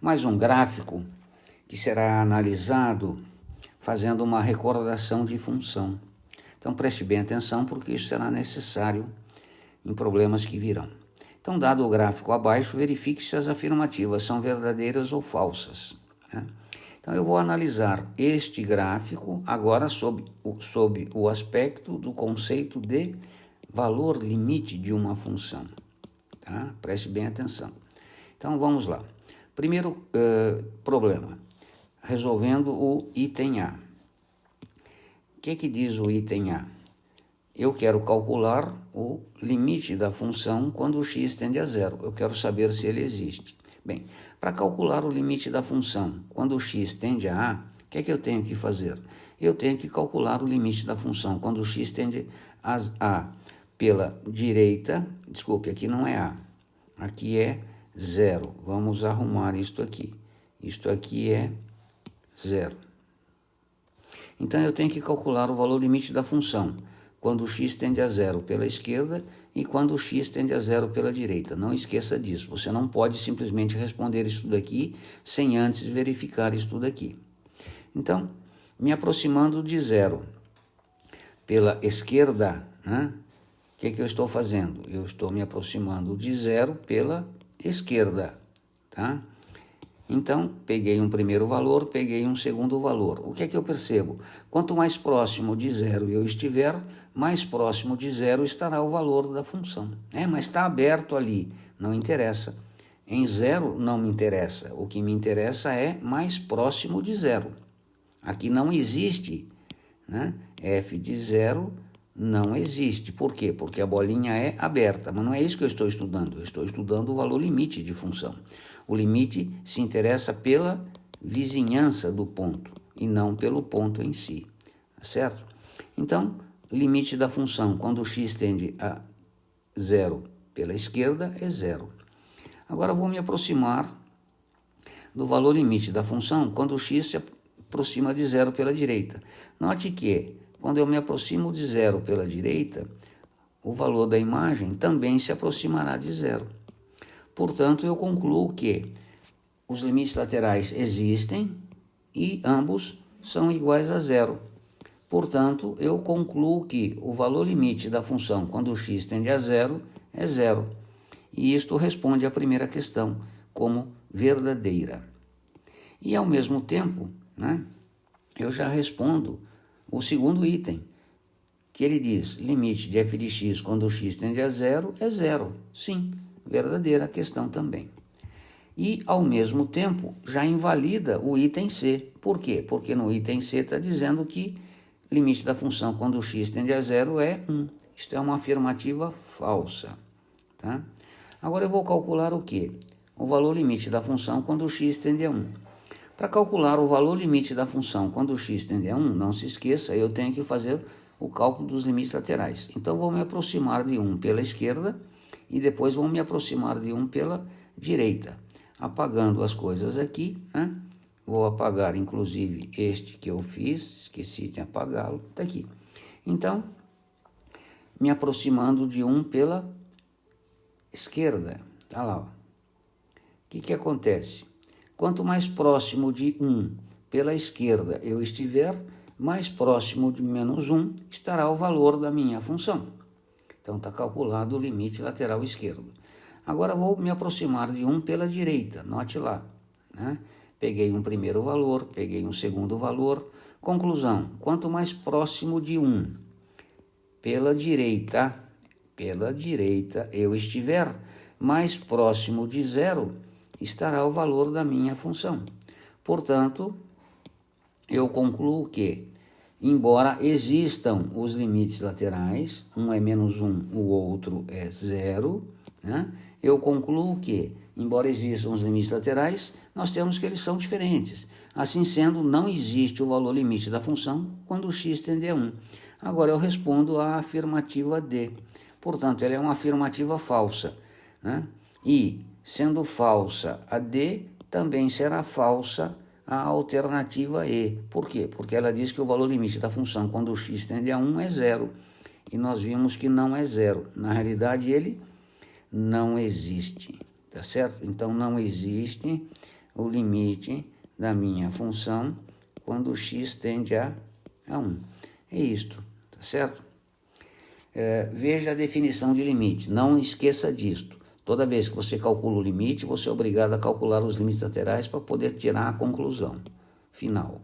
mais um gráfico que será analisado fazendo uma recordação de função. Então preste bem atenção, porque isso será necessário em problemas que virão. Então, dado o gráfico abaixo, verifique se as afirmativas são verdadeiras ou falsas, né? Então, eu vou analisar este gráfico agora sob o aspecto do conceito de valor limite de uma função, tá? Preste bem atenção. Então, vamos lá. Primeiro problema, resolvendo o item A. O que diz o item A? Eu quero calcular o limite da função quando o x tende a zero. Eu quero saber se ele existe. Bem, para calcular o limite da função quando o x tende a A, o que eu tenho que fazer? Eu tenho que calcular o limite da função quando o x tende a A pela direita. Desculpe, aqui não é A, aqui é zero. Vamos arrumar isto aqui. Isto aqui é zero. Então, eu tenho que calcular o valor limite da função quando o x tende a zero pela esquerda e quando o x tende a zero pela direita. Não esqueça disso. Você não pode simplesmente responder isso daqui sem antes verificar isso daqui. Então, me aproximando de zero pela esquerda, né? O que eu estou fazendo? Eu estou me aproximando de zero pela esquerda, tá? Então, peguei um primeiro valor, peguei um segundo valor. O que eu percebo? Quanto mais próximo de zero eu estiver, mais próximo de zero estará o valor da função. Mas está aberto ali, não interessa. Em zero não me interessa. O que me interessa é mais próximo de zero. Aqui não existe, né? F de zero não existe. Por quê? Porque a bolinha é aberta, mas não é isso que eu estou estudando. Eu estou estudando o valor limite de função. O limite se interessa pela vizinhança do ponto e não pelo ponto em si, certo? Então, limite da função quando o x tende a zero pela esquerda é zero. Agora vou me aproximar do valor limite da função quando o x se aproxima de zero pela direita. Note que, quando eu me aproximo de zero pela direita, o valor da imagem também se aproximará de zero. Portanto, eu concluo que os limites laterais existem e ambos são iguais a zero. Portanto, eu concluo que o valor limite da função quando o x tende a zero é zero. E isto responde à primeira questão como verdadeira. E, ao mesmo tempo, né, eu já respondo o segundo item, que ele diz, limite de f de x quando o x tende a zero é zero. Sim, verdadeira questão também. E, ao mesmo tempo, já invalida o item C. Por quê? Porque no item C está dizendo que limite da função quando o x tende a zero é 1. Isto é uma afirmativa falsa, tá? Agora eu vou calcular o quê? O valor limite da função quando o x tende a 1. Para calcular o valor limite da função quando o x tende a 1, não se esqueça, eu tenho que fazer o cálculo dos limites laterais. Então, vou me aproximar de 1 pela esquerda e depois vou me aproximar de 1 pela direita. Apagando as coisas aqui, né? Vou apagar, inclusive, este que eu fiz, esqueci de apagá-lo, está aqui. Então, me aproximando de 1 pela esquerda, está lá. O que acontece? Quanto mais próximo de 1 pela esquerda eu estiver, mais próximo de menos 1 estará o valor da minha função. Então, está calculado o limite lateral esquerdo. Agora, vou me aproximar de 1 pela direita, note lá, né? Peguei um primeiro valor, peguei um segundo valor. Conclusão, quanto mais próximo de 1 pela direita eu estiver, mais próximo de zero estará o valor da minha função. Portanto, eu concluo que, embora existam os limites laterais, um é menos 1, o outro é zero, né? Eu concluo que, embora existam os limites laterais, nós temos que eles são diferentes. Assim sendo, não existe o valor limite da função quando o x tende a 1. Agora eu respondo à afirmativa D. Portanto, ela é uma afirmativa falsa, né? E, sendo falsa a D, também será falsa a alternativa E. Por quê? Porque ela diz que o valor limite da função quando o x tende a 1 é zero. E nós vimos que não é zero. Na realidade, ele não existe, tá certo? Então, não existe o limite da minha função quando x tende a 1. É isto, tá certo? Veja a definição de limite, não esqueça disto. Toda vez que você calcula o limite, você é obrigado a calcular os limites laterais para poder tirar a conclusão final.